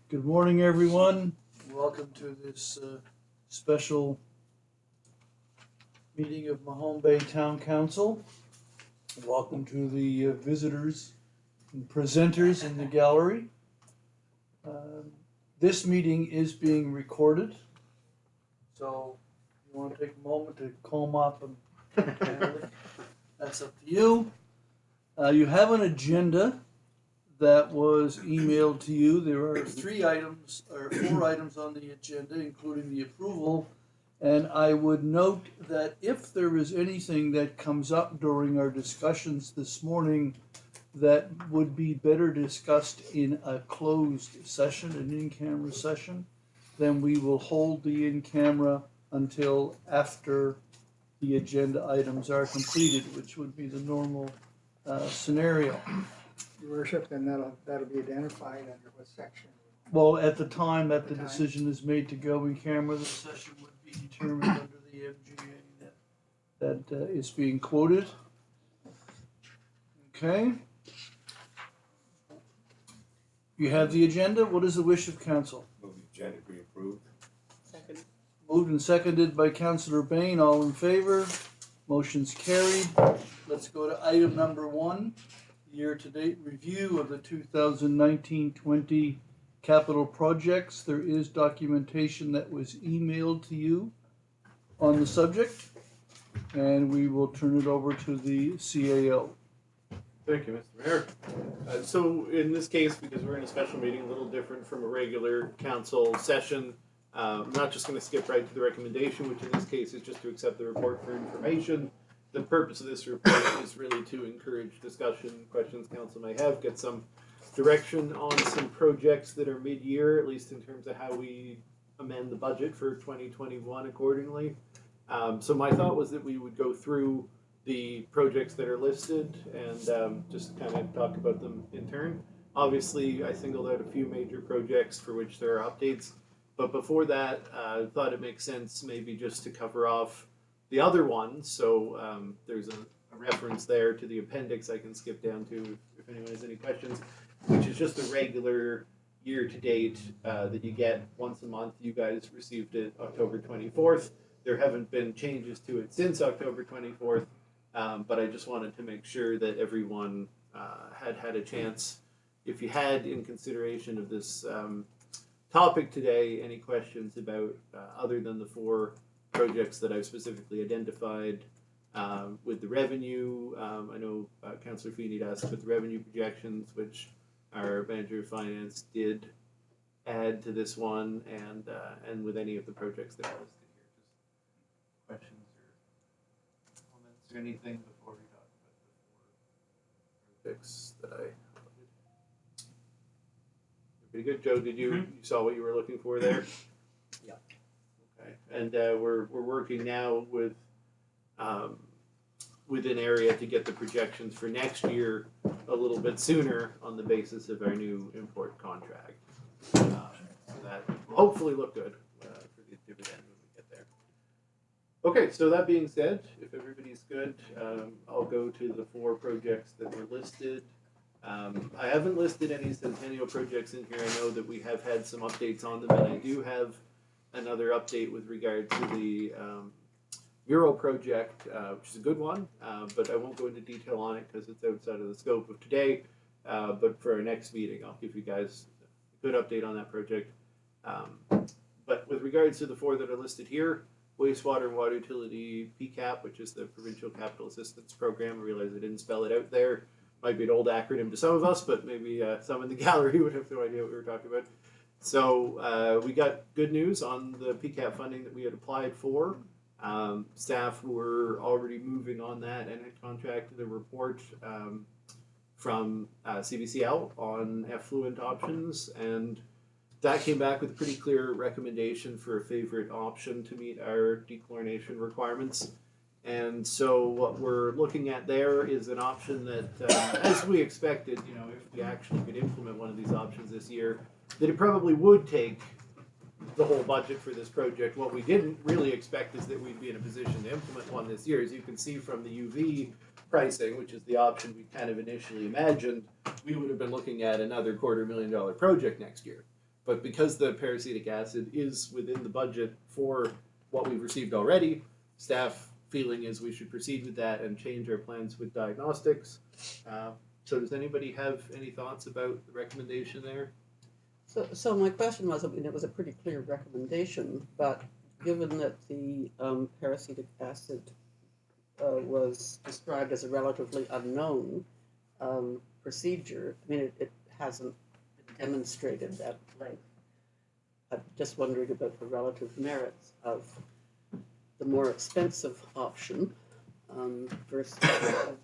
Good morning, everyone. Welcome to this special meeting of Mahone Bay Town Council. Welcome to the visitors and presenters in the gallery. This meeting is being recorded, so if you want to take a moment to calm up and that's up to you. You have an agenda that was emailed to you. There are 4 items on the agenda, including the approval. And I would note that if there is anything that comes up during our discussions this morning that would be better discussed in a closed session, an in-camera session, then we will hold the in-camera until after the agenda items are completed, which would be the normal scenario. Your worship, then that'll be identified under what section? Well, at the time that the decision is made to go in camera, the session would be determined under the MGA that is being quoted. Okay. You have the agenda. What is the wish of council? Move the agenda be approved. Second. Moved and seconded by Councillor Bain. All in favor? Motion's carried. Let's go to item number 1. Year-to-date review of the 2019-20 capital projects. There is documentation that was emailed to you on the subject, and we will turn it over to the CAO. Thank you, Mr. Mayor. So in this case, because we're in a special meeting, a little different from a regular council session, I'm not just going to skip right to the recommendation, which in this case is just to accept the report for information. The purpose of this report is really to encourage discussion, questions council may have, get some direction on some projects that are mid-year, at least in terms of how we amend the budget for 2021 accordingly. So my thought was that we would go through the projects that are listed and just kind of talk about them in turn. Obviously, I singled out a few major projects for which there are updates, but before that, I thought it makes sense maybe just to cover off the other ones. So there's a reference there to the appendix I can skip down to if anyone has any questions, which is just a regular year-to-date that you get once a month. You guys received it October 24th. There haven't been changes to it since October 24th, but I just wanted to make sure that everyone had a chance. If you had, in consideration of this topic today, any questions about other than the 4 projects that I've specifically identified with the revenue. I know Councillor Feeney asked about the revenue projections, which our manager of finance did add to this one, and with any of the projects that are listed here. Just questions or comments or anything before we talk about the 4 projects that I uploaded. Pretty good, Joe. Did you saw what you were looking for there? Yeah. Okay, and we're working now with an area to get the projections for next year a little bit sooner on the basis of our new import contract. So that will hopefully look good for the dividend when we get there. Okay, so that being said, if everybody's good, I'll go to the 4 projects that were listed. I haven't listed any Centennial projects in here. I know that we have had some updates on them, and I do have another update with regard to the mural project, which is a good one, but I won't go into detail on it because it's outside of the scope of today. But for our next meeting, I'll give you guys a good update on that project. But with regards to the 4 that are listed here, wastewater and water utility PCAP, which is the Provincial Capital Assistance Program. I realize I didn't spell it out there. Might be an old acronym to some of us, but maybe some in the gallery would have no idea what we were talking about. So we got good news on the PCAP funding that we had applied for. Staff were already moving on that and had contracted a report from CBCL on effluent options, and that came back with a pretty clear recommendation for a favorite option to meet our dechlorination requirements. And so what we're looking at there is an option that, as we expected, you know, if we actually could implement one of these options this year, that it probably would take the whole budget for this project. What we didn't really expect is that we'd be in a position to implement one this year. As you can see from the UV pricing, which is the option we kind of initially imagined, we would have been looking at another $250,000 project next year. But because the parasitic acid is within the budget for what we've received already, staff feeling is we should proceed with that and change our plans with diagnostics. So does anybody have any thoughts about the recommendation there? So my question was, I mean, it was a pretty clear recommendation, but given that the parasitic acid was described as a relatively unknown procedure, I mean, it hasn't been demonstrated at length. I'm just wondering about the relative merits of the more expensive option versus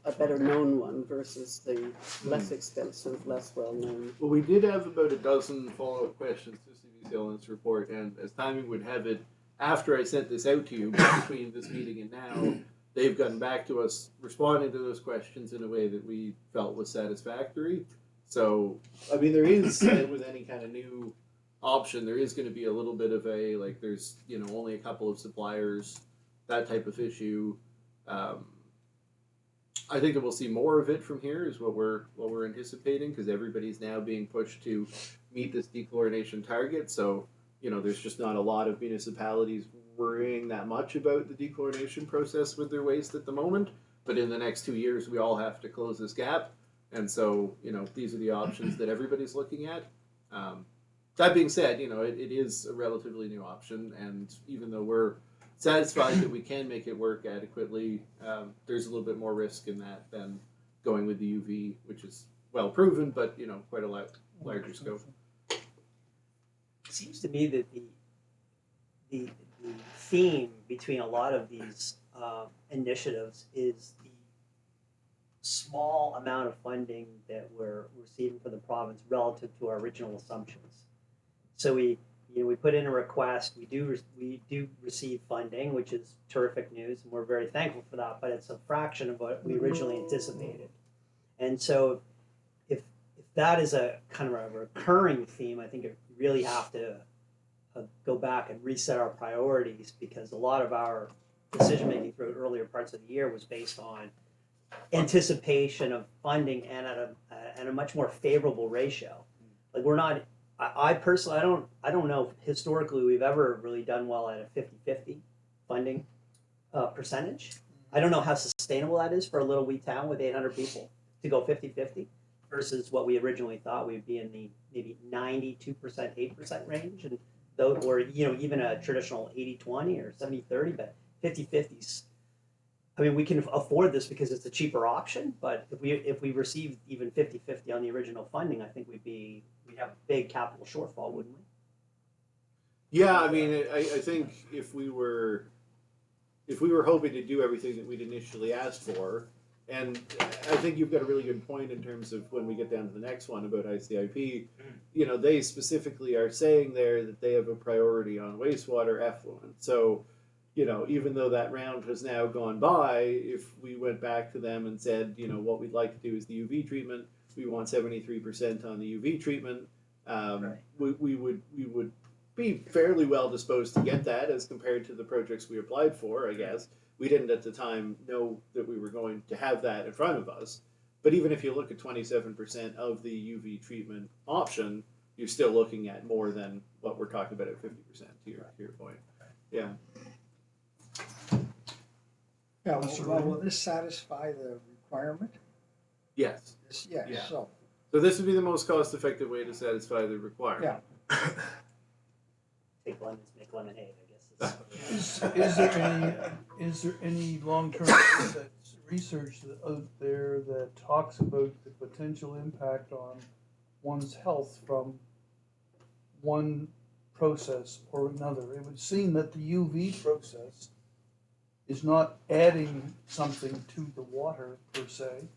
a better known one versus the less expensive, less well known. Well, we did have about a dozen follow-up questions to CBC Elements report, and as timing would have it, after I sent this out to you, between this meeting and now, they've gotten back to us responding to those questions in a way that we felt was satisfactory. So, I mean, there is, with any kind of new option, there is going to be a little bit of a, like, there's, you know, only a couple of suppliers, that type of issue. I think that we'll see more of it from here is what we're anticipating, because everybody's now being pushed to meet this dechlorination target. So, you know, there's just not a lot of municipalities worrying that much about the dechlorination process with their waste at the moment. But in the next 2 years, we all have to close this gap. And so, you know, these are the options that everybody's looking at. That being said, you know, it is a relatively new option. And even though we're satisfied that we can make it work adequately, there's a little bit more risk in that than going with the UV, which is well proven, but, you know, quite a larger scope. It seems to me that the theme between a lot of these initiatives is the small amount of funding that we're receiving from the province relative to our original assumptions. So we put in a request. We do receive funding, which is terrific news, and we're very thankful for that. But it's a fraction of what we originally anticipated. And so, if that is a kind of a recurring theme, I think you really have to go back and reset our priorities, because a lot of our decision making through earlier parts of the year was based on anticipation of funding and at a much more favorable ratio. Like, we're not. I personally, I don't know if historically we've ever really done well at a 50-50 funding percentage. I don't know how sustainable that is for a little wee town with 800 people to go 50-50 versus what we originally thought we'd be in the maybe 92%, 8% range. And though, or, you know, even a traditional 80-20 or 70-30, but 50-50s. I mean, we can afford this because it's a cheaper option, but if we received even 50-50 on the original funding, I think we'd have a big capital shortfall, wouldn't we? Yeah, I mean, I think if we were hoping to do everything that we'd initially asked for, and I think you've got a really good point in terms of when we get down to the next one about ICIP, you know, they specifically are saying there that they have a priority on wastewater effluent. So, you know, even though that round has now gone by, if we went back to them and said, you know, what we'd like to do is the UV treatment, we want 73% on the UV treatment, Right. we would be fairly well disposed to get that as compared to the projects we applied for, I guess. We didn't at the time know that we were going to have that in front of us. But even if you look at 27% of the UV treatment option, you're still looking at more than what we're talking about at 50%, to your point. Yeah. Yeah, well, will this satisfy the requirement? Yes. Yes, Yeah. so, So this would be the most cost-effective way to satisfy the requirement. yeah. Take lemons, make lemonade, I guess. Is there any long-term research out there that talks about the potential impact on one's health from one process or another? It would seem that the UV process is not adding something to the water per se,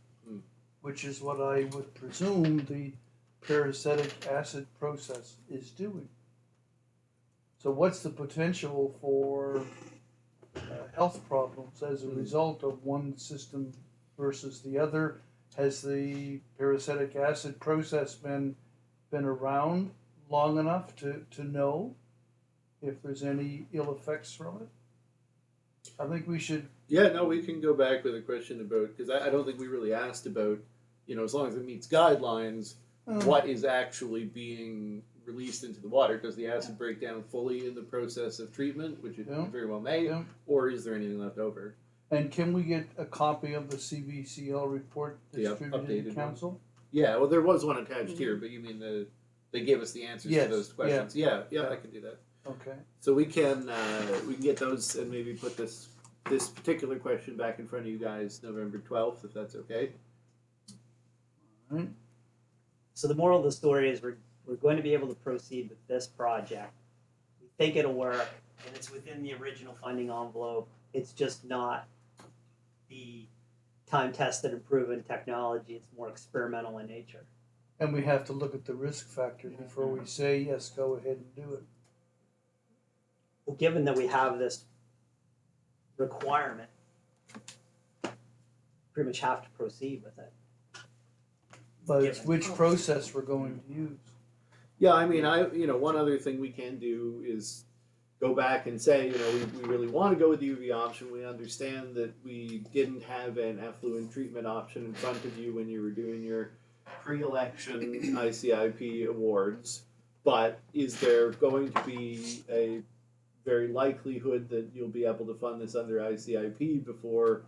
which is what I would presume the parasitic acid process is doing. So what's the potential for health problems as a result of one system versus the other? Has the parasitic acid process been around long enough to know if there's any ill effects from it? I think we should. Yeah, no, we can go back with a question about, because I don't think we really asked about, you know, as long as it meets guidelines, what is actually being released into the water, does the acid break down fully in the process of treatment, which it Yeah. very well may, Yeah. or is there anything left over? And can we get a copy of the CVCL report The distributed updated to one? council? Yeah, well, there was one attached here, but you mean they gave us the answers Yes, to those questions? Yeah, I can do that. Okay. So we can get those and maybe put this particular question back in front of you guys November 12th, if that's okay. All right. So the moral of the story is we're going to be able to proceed with this project. We think it'll work, and it's within the original funding envelope. It's just not the time-tested and proven technology. It's more experimental in nature. And we have to look at the risk factor before we say, yes, go ahead and do it. Well, given that we have this requirement, pretty much have to proceed with it. But it's Given. which process we're going to use. Yeah, I mean, one other thing we can do is go back and say, we really want to go with the UV option. We understand that we didn't have an effluent treatment option in front of you when you were doing your pre-election ICIP awards, but is there going to be a very likelihood that you'll be able to fund this under ICIP before,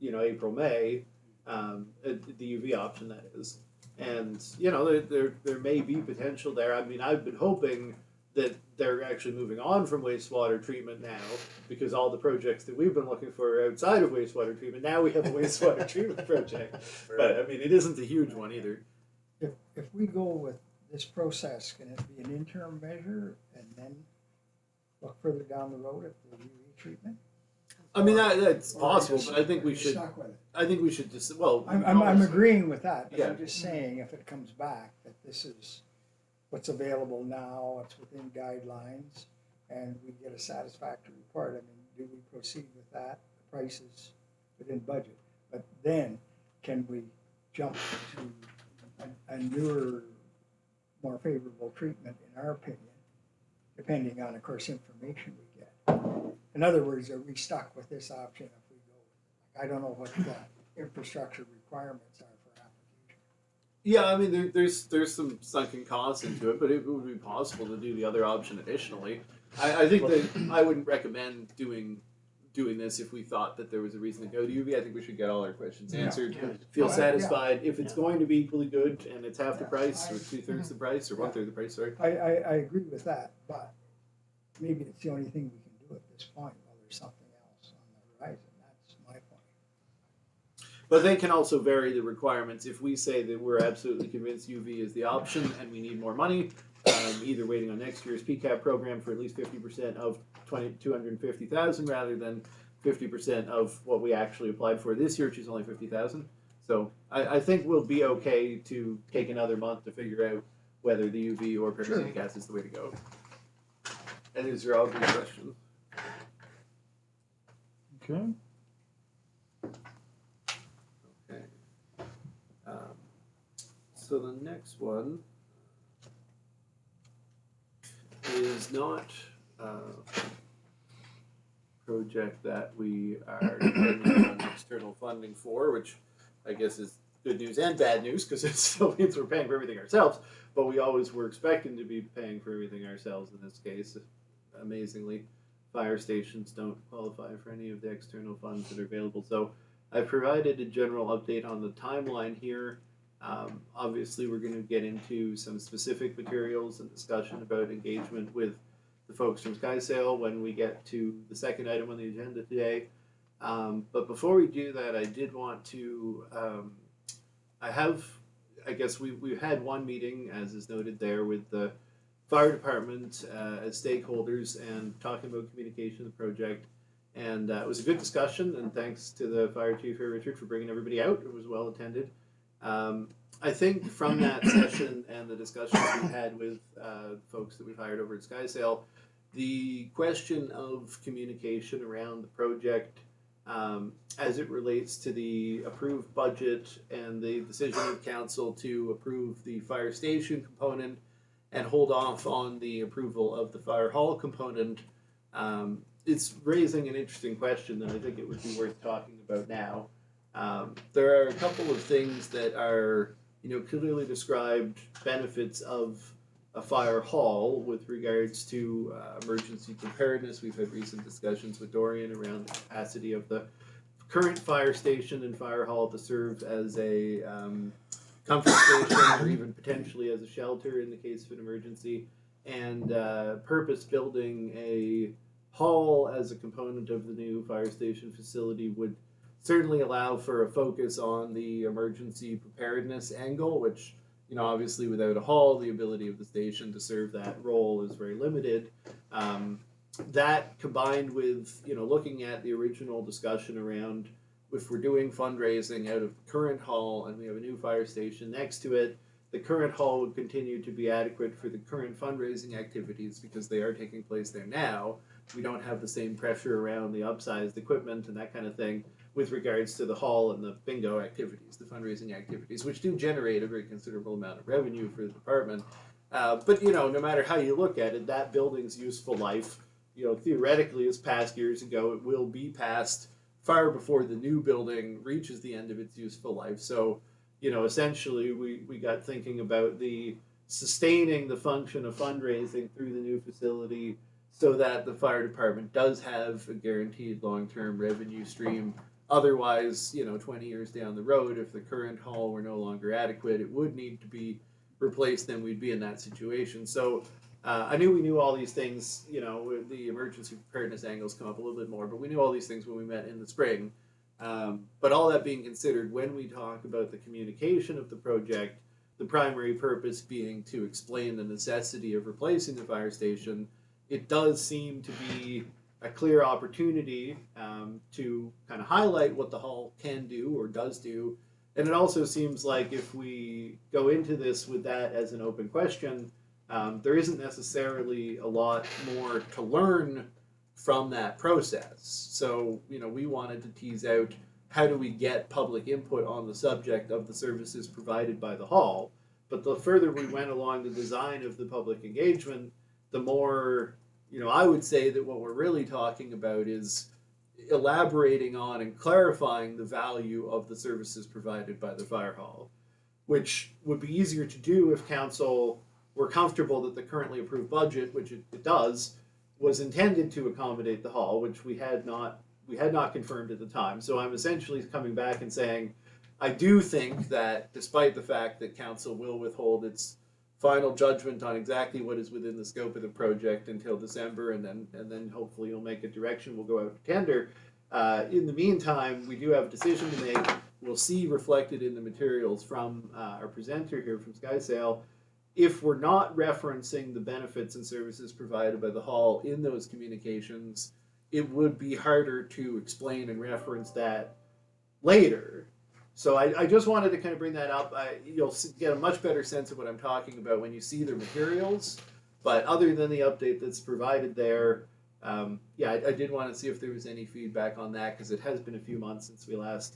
April, May, the UV option that is. And, there may be potential there. I mean, I've been hoping that they're actually moving on from wastewater treatment now, because all the projects that we've been looking for are outside of wastewater treatment. Now we have a wastewater treatment project. But, I mean, it isn't a huge one either. If we go with this process, can it be an interim measure and then look further down the road at the UV treatment? I mean, that's Or possible, just- but I think or we just should. stuck with it? I think we should just. Well, I'm agreeing with that, but Yeah. I'm just saying, if it comes back, that this is what's available now, it's within guidelines, and we get a satisfactory report. I mean, do we proceed with that? The price is within budget. But then, can we jump to a newer, more favorable treatment, in our opinion, depending on, of course, information we get? In other words, are we stuck with this option if we go with it? I don't know what the infrastructure requirements are for application. Yeah, I mean, there's some sunken costs into it, but it would be possible to do the other option additionally. I think that I wouldn't recommend doing this if we thought that there was a reason to go to UV. I think we should get all our questions answered, feel Yeah. satisfied. If it's Yeah. going to be equally good and it's half the Yeah. price or 2/3 the price or 1/3 the price, sorry. I agree with that, but maybe it's the only thing we can do at this point while there's something else on the horizon. That's my point. But they can also vary the requirements. If we say that we're absolutely convinced UV is the option and we need more money, either waiting on next year's PCAP program for at least 50% of 250,000 rather than 50% of what we actually applied for this year, which is only 50,000. So I think we'll be okay to take another month to figure out whether the UV or parasitic acid is the way to go. And these are all good questions. Okay. Okay. So the next one is not a project that we are depending on external funding for, which I guess is good news and bad news because it still means we're paying for everything ourselves, but we always were expecting to be paying for everything ourselves in this case. Amazingly, fire stations don't qualify for any of the external funds that are available. So I've provided a general update on the timeline here. Obviously, we're going to get into some specific materials and discussion about engagement with the folks from SkySail when we get to the second item on the agenda today. But before we do that, I did want to, I guess we've had one meeting, as is noted there, with the fire department as stakeholders and talking about communication of the project. And it was a good discussion, and thanks to the fire chief here, Richard, for bringing everybody out. It was well attended. I think from that session and the discussions we had with folks that we've hired over at SkySail, the question of communication around the project as it relates to the approved budget and the decision of council to approve the fire station component and hold off on the approval of the fire hall component, it's raising an interesting question that I think it would be worth talking about now. There are a couple of things that are, clearly described benefits of a fire hall with regards to emergency preparedness. We've had recent discussions with Dorian around the capacity of the current fire station and fire hall to serve as a comfort station or even potentially as a shelter in the case of an emergency, and purpose building a hall as a component of the new fire station facility would certainly allow for a focus on the emergency preparedness angle, which, obviously without a hall, the ability of the station to serve that role is very limited. That combined with, looking at the original discussion around if we're doing fundraising out of the current hall and we have a new fire station next to it, the current hall would continue to be adequate for the current fundraising activities because they are taking place there now. We don't have the same pressure around the upsized equipment and that kind of thing with regards to the hall and the bingo activities, the fundraising activities, which do generate a very considerable amount of revenue for the department. But no matter how you look at it, that building's useful life, theoretically, as past years ago, it will be past far before the new building reaches the end of its useful life. So, essentially, we got thinking about the sustaining the function of fundraising through the new facility so that the fire department does have a guaranteed long-term revenue stream. Otherwise, 20 years down the road, if the current hall were no longer adequate, it would need to be replaced, then we'd be in that situation. So I knew we knew all these things, the emergency preparedness angles come up a little bit more, but we knew all these things when we met in the spring. But all that being considered, when we talk about the communication of the project, the primary purpose being to explain the necessity of replacing the fire station, it does seem to be a clear opportunity to kind of highlight what the hall can do or does do. And it also seems like if we go into this with that as an open question, there isn't necessarily a lot more to learn from that process. So, we wanted to tease out how do we get public input on the subject of the services provided by the hall. But the further we went along the design of the public engagement, the more, I would say that what we're really talking about is elaborating on and clarifying the value of the services provided by the fire hall, which would be easier to do if council were comfortable that the currently approved budget, which it does, was intended to accommodate the hall, which we had not confirmed at the time. So I'm essentially coming back and saying, I do think that despite the fact that council will withhold its final judgment on exactly what is within the scope of the project until December, and then hopefully you'll make a direction, we'll go out to tender. In the meantime, we do have a decision to make. We'll see reflected in the materials from our presenter here from SkySail. If we're not referencing the benefits and services provided by the hall in those communications, it would be harder to explain and reference that later. So I just wanted to kind of bring that up. You'll get a much better sense of what I'm talking about when you see the materials. But other than the update that's provided there, I did want to see if there was any feedback on that, because it has been a few months since we last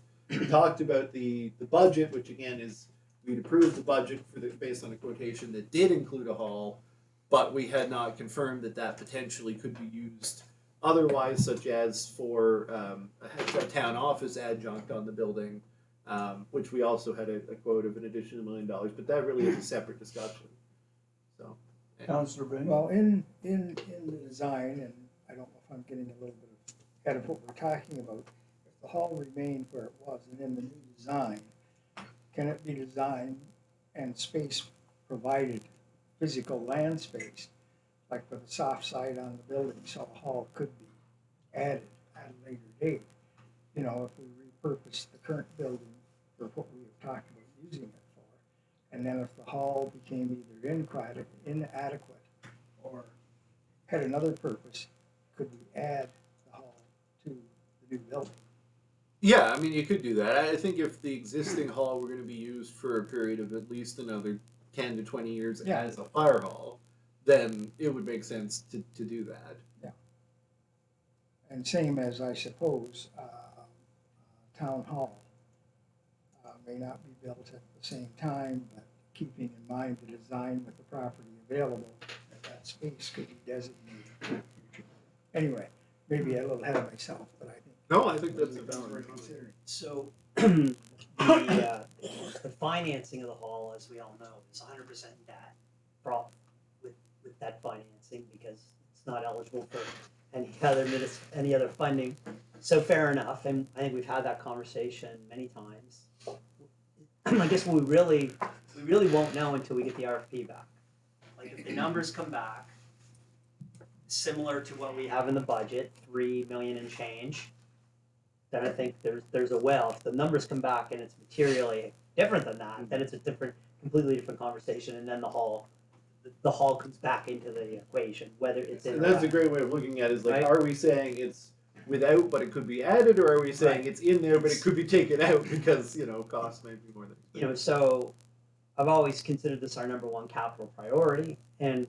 talked about the budget, which again is, we'd approved the budget based on a quotation that did include a hall, but we had not confirmed that potentially could be used otherwise, such as for a town office adjunct on the building, which we also had a quote of an additional $1 million, but that really is a separate discussion. So, Councillor Bain? Well, in the design, and I don't know if I'm getting a little bit ahead of what we're talking about, if the hall remained where it was and in the new design, can it be designed and space provided, physical land space, like with a soft side on the building, so a hall could be added at a later date? If we repurpose the current building for what we have talked about using it for, and then if the hall became either inadequate or had another purpose, could we add the hall to the new building? yeah, I mean, you could do that. I think if the existing hall were going to be used for a period of at least another 10 to 20 years as a fire hall, then it would make sense to do that. Yeah. And same as, I suppose, town hall may not be built at the same time, but keeping in mind the design with the property available, that space could be designated for the future. Anyway, maybe a little ahead of myself, but I think. No, I think that's a valid worth point. considering. So the financing of the hall, as we all know, is 100% debt. that financing because it's not eligible for any other funding. So fair enough, and I think we've had that conversation many times. I guess we really won't know until we get the RFP back. Like if the numbers come back similar to what we have in the budget, 3 million and change, then I think there's a well. If the numbers come back and it's materially different than that, then it's a completely different conversation, and then the hall comes back into the equation, whether it's in. And that's a great way of looking at it, is like, Right. are we saying it's without but it could be added, or are we saying Right. it's in there but it could be taken out because, costs may be more than So I've always considered this our number one capital priority, and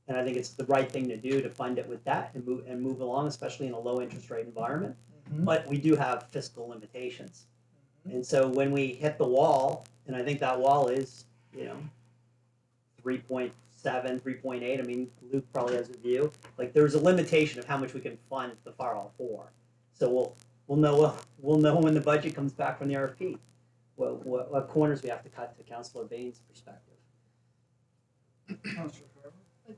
I think it's the right thing to do to fund it with that and move along, especially in a low interest rate environment. Mhm. But we do have fiscal limitations, and so when we hit the wall, and I think that wall is 3.7, 3.8. I mean, Luke probably has a view. Like there's a limitation of how much we can fund the fire hall for. So we'll know when the budget comes back from the RFP. What corners we have to cut to Councillor Bain's perspective. Councillor Carver?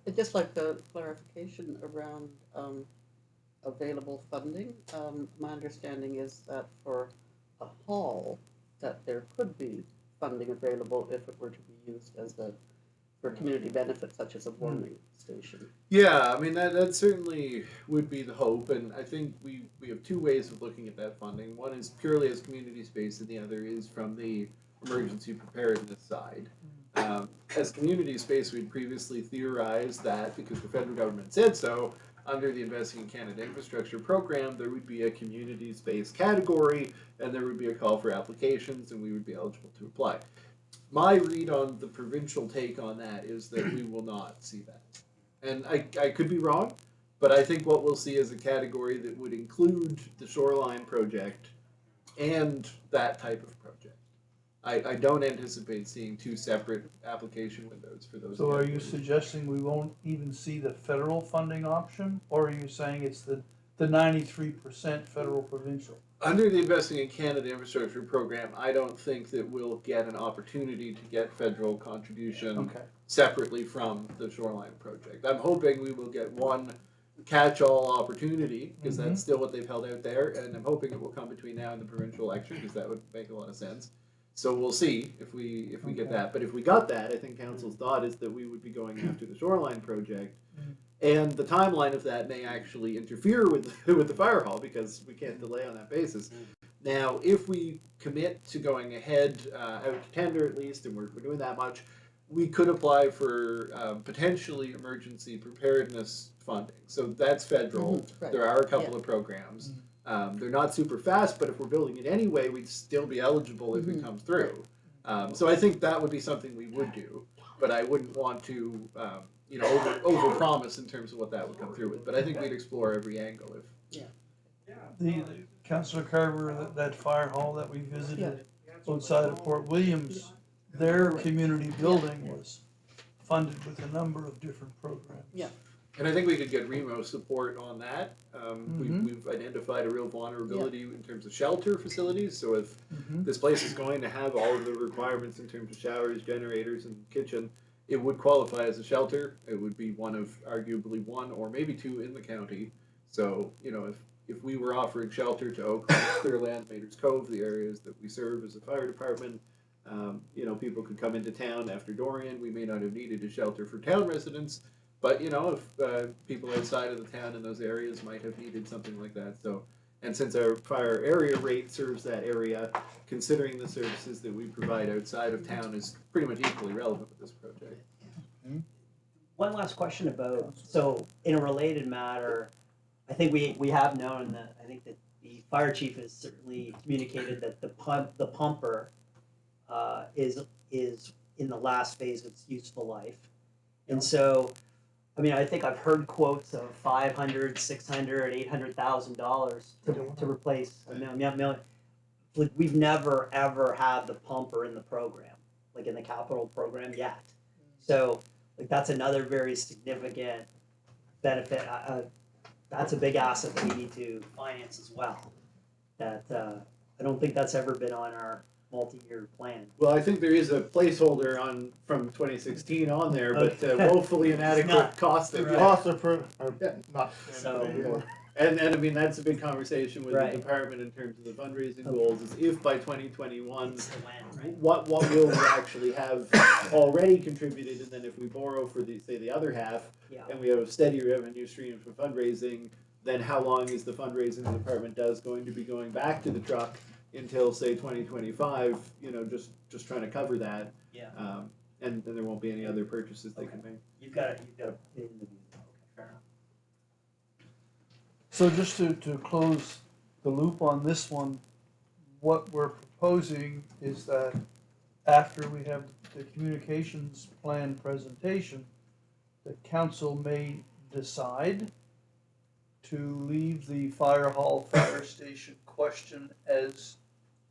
I'd just like the clarification around available funding. My understanding is that for a hall, that there could be funding available if it were to be used for community benefits such as a warming station. Yeah, I mean that certainly would be the hope, and I think we have two ways of looking at that funding. One is purely as community space, and the other is from the emergency preparedness side. As community space, we'd previously theorized that because the federal government said so, under the Investing in Canada Infrastructure Program, there would be a community space category, and there would be a call for applications, and we would be eligible to apply. My read on the provincial take on that is that we will not see that. And I could be wrong, but I think what we'll see is a category that would include the shoreline project and that type of project. I don't anticipate seeing two separate application windows for those. So are you categories. suggesting we won't even see the federal funding option, or are you saying it's the 93% federal provincial? Under the Investing in Canada Infrastructure Program, I don't think that we'll get an opportunity to get federal contribution Okay. separately from the shoreline project. I'm hoping we will get one catch-all opportunity, because Mhm. that's still what they've held out there, and I'm hoping it will come between now and the provincial election, because that would make a lot of sense. So we'll see if we get Okay. that. But if we got that, I think council's thought is that we would be going after the shoreline project. Mhm. And the timeline of that may actually interfere with with the fire hall, because we can't delay on that basis. Now, if we commit to going ahead out to tender at least, and we're doing that much, we could apply for potentially emergency preparedness funding. So that's federal. Right. There are a couple of programs. They're not super fast, but if we're building it anyway, we'd still be eligible if it comes through. So I think that would be something we would do, but I wouldn't want to over promise in terms of what that would come through with. But I think we'd explore every angle if. The Councillor Carver, that fire hall that we visited outside of Port Williams, their community building was funded with a number of different programs. Yeah. And I think we could get REMO support on that. Mhm. We've identified a real vulnerability in terms of shelter facilities. So if Mhm. this place is going to have all of the requirements in terms of showers, generators, and kitchen, it would qualify as a shelter. It would be one of arguably one or maybe two in the county. So if we were offering shelter to Oak, Clearland, Maiders Cove, the areas that we serve as a fire department, people could come into town after Dorian. We may not have needed a shelter for town residents. But if people outside of the town in those areas might have needed something like that, and since our fire area rate serves that area, considering the services that we provide outside of town is pretty much equally relevant with this project. One last question about, so in a related matter, I think we have known that, I think that the fire chief has certainly communicated that the pumper is in the last phase of its useful life. And so, I mean, I think I've heard quotes of $500,000, $600,000, $800,000 to replace a million. Like, we've never ever had the pumper in the program, like in the capital program yet. So, like, that's another very significant benefit. That's a big asset that we need to finance as well. That I don't think that's ever been on our multi-year plan. Well, I think there is a placeholder from 2016 on there, but woefully inadequate not. cost. Right. Costs are Yeah. not So- anymore. And I mean, that's a big conversation with Right. the department in terms of the fundraising goals, is if by 2021, It's the when, right? what will we actually have already contributed, and then if we borrow for the other half, Yeah. and we have a steady revenue stream for fundraising, then how long is the fundraising the department does going to be going back to the truck until, say, 2025, just trying to cover that, Yeah. and then there won't be any other purchases they can make. You've got it. Okay, fair enough. So just to close the loop on this one, what we're proposing is that after we have the communications plan presentation, the council may decide to leave the fire hall, fire station question as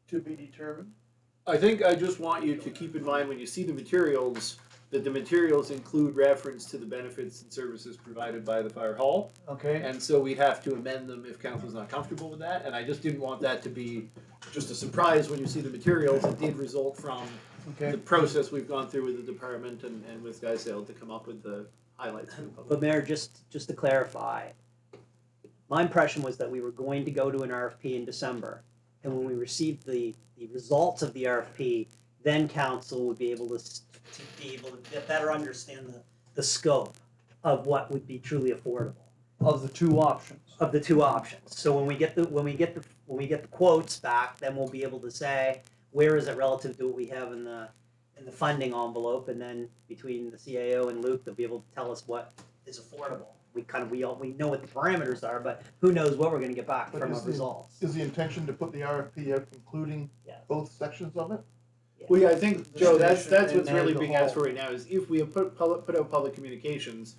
to be determined. I think I just want you to keep in mind when you see the materials, that the materials include reference to the benefits and services provided by the fire hall. Okay, And so we'd have to amend them if council's not comfortable with that, and I just didn't want that to be just a surprise when you see the materials. It did result from okay. the process we've gone through with the department and with Guy Sale to come up with the highlights for the public. But Mayor, just to clarify, my impression was that we were going to go to an RFP in December, and when we received the results of the RFP, then council would be able to better understand the scope of what would be truly affordable Of the two options. of the two options. So when we get the quotes back, then we'll be able to say where is it relative to what we have in the funding envelope, and then between the CAO and Luke, they'll be able to tell us what is affordable. We know what the parameters are, but who knows what we're going to get back But from is our the- results. Is the intention to put the RFP out including Yes. both sections of it? Well, yeah, I think, The Joe, that's station what's and really the being hall. asked for right now, is if we have put out public communications,